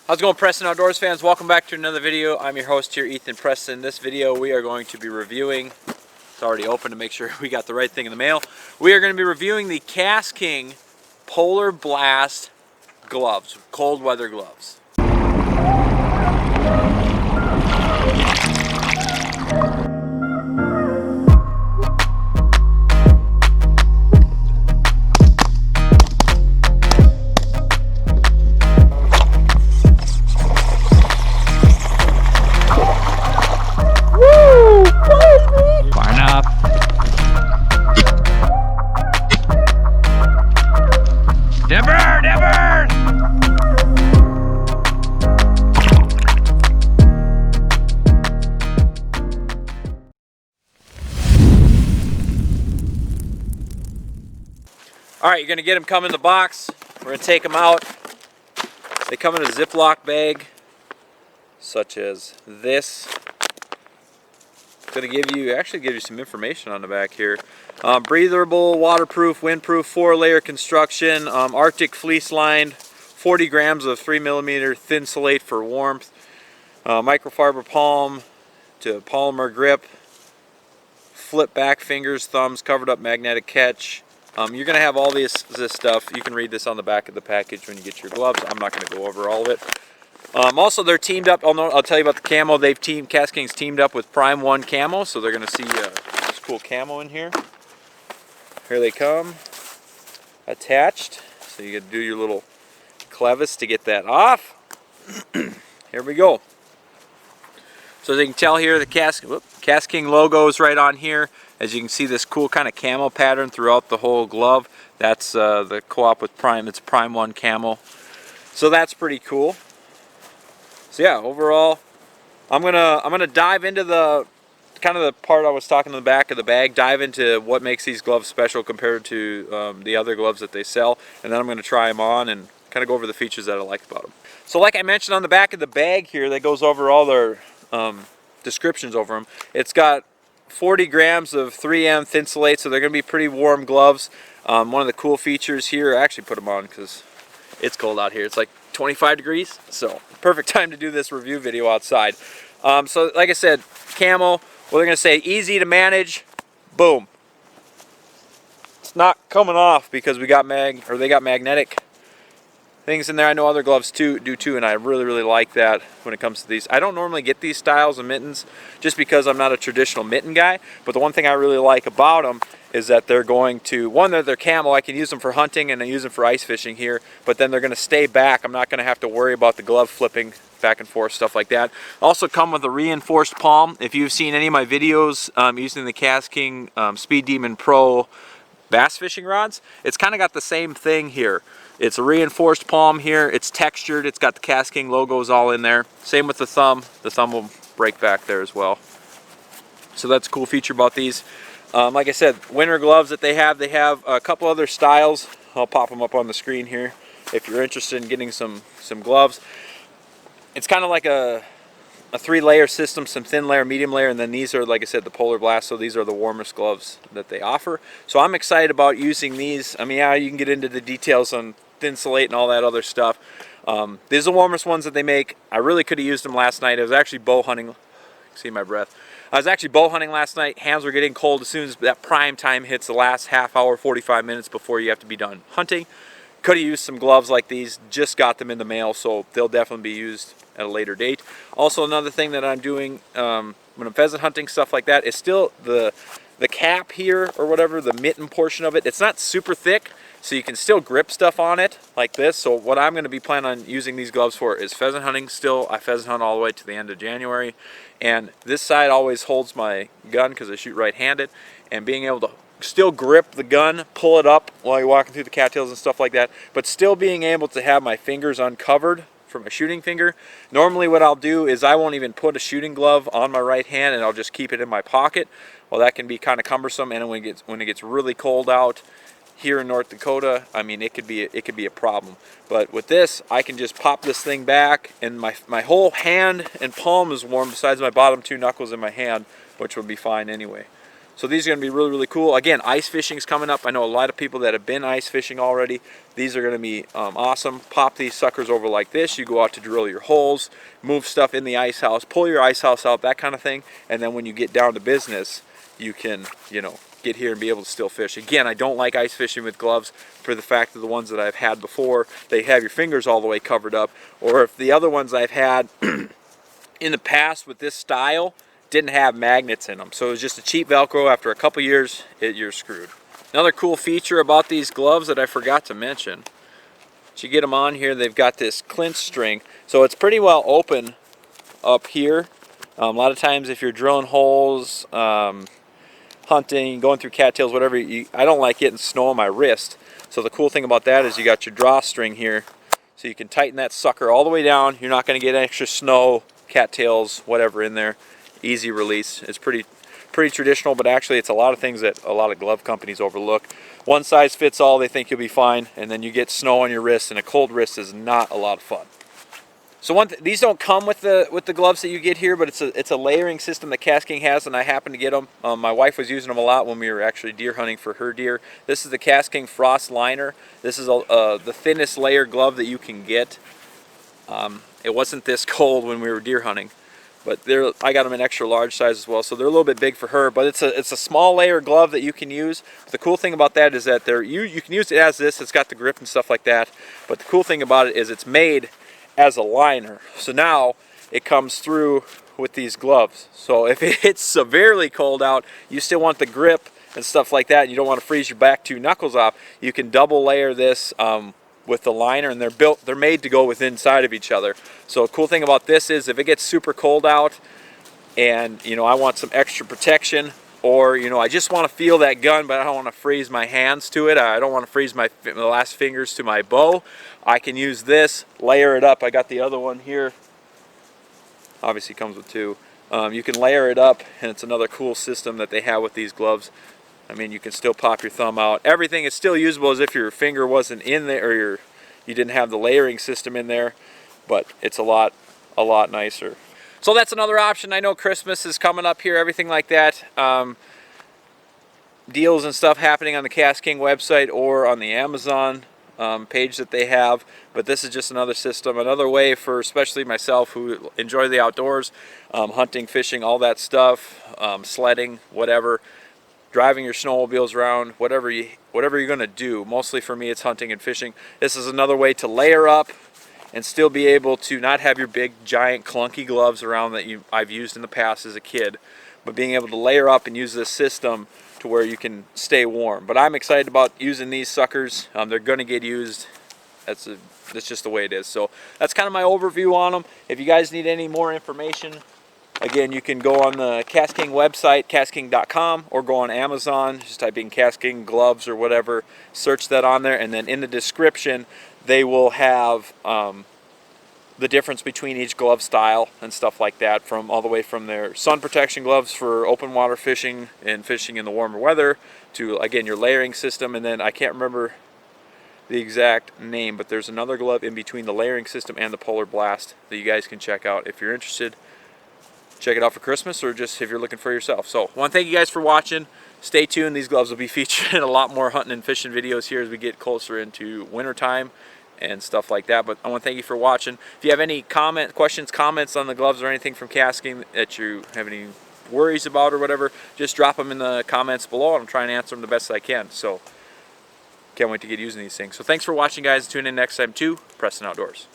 How's it going, Preston Outdoors fans? Welcome back to another video. I'm your host here, Ethan Preston. This video we are going to be reviewing, it's already open to make sure we got the right thing in the mail. We are going to be reviewing the KastKing Polar Blast gloves, cold weather gloves. Alright, you're going to get them come in the box. We're going to take them out. They come in a Ziploc bag, such as this. It's going to give you some information on the back here. Breathable, waterproof, windproof, 4-layer construction, Arctic fleece lined, 40 grams of 3mm Thinsulate for warmth, microfiber palm to polymer grip, flip back fingers, thumbs, covered up magnetic catch. You're going to have all this stuff. You can read this on the back of the package when you get your gloves. I'm not going to go over all of it. Also, they're teamed up. I'll tell you about the camo. KastKing's teamed up with Prime 1 camo, so they're going to see this cool camo in here. Here they come, attached. So you got to do your little clevis to get that off. Here we go. So as you can tell here, the KastKing logo is right on here. As you can see, this cool kind of camo pattern throughout the whole glove. That's the co-op with Prime. It's Prime 1 camo. So that's pretty cool. So yeah, overall, I'm gonna dive into the kind of the part I was talking in the back of the bag. Dive into what makes these gloves special compared to the other gloves that they sell, and then I'm gonna try them on and kind of go over the features that I like about them. So like I mentioned on the back of the bag here, that goes over all their descriptions over them. It's got 40 grams of 3M Thinsulate, so they're going to be pretty warm gloves. One of the cool features here, I actually put them on because it's cold out here. It's like 25 degrees, so perfect time to do this review video outside. So like I said, camo, what they're going to say, easy to manage, boom. It's not coming off because they got magnetic things in there. I know other gloves do too, and I really like that when it comes to these. I don't normally get these styles of mittens just because I'm not a traditional mitten guy, but the one thing I really like about them is that they're going to, one, they're camo. I can use them for hunting and I use them for ice fishing here, but then they're going to stay back. I'm not going to have to worry about the glove flipping back and forth, stuff like that. Also come with a reinforced palm. If you've seen any of my videos using the KastKing Speed Demon Pro bass fishing rods, it's kind of got the same thing here. It's a reinforced palm here. It's textured. It's got the KastKing logos all in there. Same with the thumb. The thumb will break back there as well. So that's a cool feature about these. Like I said, winter gloves that they have a couple other styles. I'll pop them up on the screen here if you're interested in getting some gloves. It's kind of like a 3-layer system, some thin layer, medium layer, and then these are, like I said, the Polar Blast, so these are the warmest gloves that they offer. So I'm excited about using these. I mean, yeah, you can get into the details on Thinsulate and all that other stuff. These are the warmest ones that they make. I really could have used them last night. I was actually bow hunting. See my breath. I was actually bow hunting last night. Hands were getting cold as soon as that prime time hits, the last half hour, 45 minutes before you have to be done hunting. Could have used some gloves like these. Just got them in the mail, so they'll definitely be used at a later date. Also, another thing that I'm doing when I'm pheasant hunting, stuff like that, is still the cap here or whatever, the mitten portion of it. It's not super thick, so you can still grip stuff on it like this. So what I'm going to be planning on using these gloves for is pheasant hunting still. I pheasant hunt all the way to the end of January, and this side always holds my gun because I shoot right-handed, and being able to still grip the gun, pull it up while you're walking through the cattails and stuff like that, but still being able to have my fingers uncovered for my shooting finger. Normally what I'll do is I won't even put a shooting glove on my right hand, and I'll just keep it in my pocket. Well, that can be kind of cumbersome, and when it gets really cold out here in North Dakota, I mean, it could be a problem. But with this, I can just pop this thing back, and my whole hand and palm is warm besides my bottom 2 knuckles in my hand, which will be fine anyway. So these are going to be really, really cool. Again, ice fishing is coming up. I know a lot of people that have been ice fishing already. These are going to be awesome. Pop these suckers over like this. You go out to drill your holes, move stuff in the ice house, pull your ice house out, that kind of thing. And then when you get down to business, you can, you know, get here and be able to still fish. Again, I don't like ice fishing with gloves for the fact that the ones that I've had before, they have your fingers all the way covered up. Or if the other ones I've had in the past with this style didn't have magnets in them, so it was just a cheap Velcro. After a couple years, you're screwed. Another cool feature about these gloves that I forgot to mention, you get them on here, they've got this clinch string, so it's pretty well open up here. A lot of times if you're drilling holes, hunting, going through cattails, whatever, I don't like getting snow on my wrist. So the cool thing about that is you got your drawstring here, so you can tighten that sucker all the way down. You're not going to get extra snow, cattails, whatever in there. Easy release. It's pretty traditional, but actually it's a lot of things that a lot of glove companies overlook. One size fits all, they think you'll be fine, and then you get snow on your wrist, and a cold wrist is not a lot of fun. So these don't come with the gloves that you get here, but it's a layering system that KastKing has, and I happen to get them. My wife was using them a lot when we were actually deer hunting for her deer. This is the KastKing Frost Liner. This is the thinnest layer glove that you can get. It wasn't this cold when we were deer hunting, but I got them in extra large size as well, so they're a little bit big for her. But it's a small layer glove that you can use. The cool thing about that is that you can use it as this. It's got the grip and stuff like that. But the cool thing about it is it's made as a liner. So now it comes through with these gloves. So if it's severely cold out, you still want the grip and stuff like that, and you don't want to freeze your back 2 knuckles off, you can double layer this with the liner, and they're made to go with inside of each other. So a cool thing about this is if it gets super cold out and, you know, I want some extra protection, or, you know, I just want to feel that gun, but I don't want to freeze my hands to it, I don't want to freeze the last fingers to my bow, I can use this, layer it up. I got the other one here, obviously comes with 2. You can layer it up, and it's another cool system that they have with these gloves. I mean, you can still pop your thumb out. Everything is still usable as if your finger wasn't in there, or you didn't have the layering system in there, but it's a lot nicer. So that's another option. I know Christmas is coming up here, everything like that. Deals and stuff happening on the KastKing website or on the Amazon page that they have, but this is just another system, another way for especially myself who enjoy the outdoors, hunting, fishing, all that stuff, sledding, whatever, driving your snowmobiles around, whatever you're going to do. Mostly for me it's hunting and fishing. This is another way to layer up and still be able to not have your big giant clunky gloves around that I've used in the past as a kid, but being able to layer up and use this system to where you can stay warm. But I'm excited about using these suckers. They're going to get used. That's just the way it is. So that's kind of my overview on them. If you guys need any more information, again, you can go on the KastKing website, KastKing.com, or go on Amazon, just type in KastKing gloves or whatever, search that on there, and then in the description they will have the difference between each glove style and stuff like that, from all the way from their sun protection gloves for open water fishing and fishing in the warmer weather to, again, your layering system. And then I can't remember the exact name, but there's another glove in between the layering system and the Polar Blast that you guys can check out if you're interested. Check it out for Christmas, or just if you're looking for yourself. So I want to thank you guys for watching. Stay tuned. These gloves will be featured in a lot more hunting and fishing videos here as we get closer into winter time and stuff like that. But I want to thank you for watching. If you have any questions, comments on the gloves or anything from KastKing that you have any worries about or whatever, just drop them in the comments below, and I'm trying to answer them the best I can. So can't wait to get using these things. So thanks for watching, guys. Tune in next time to Preston Outdoors.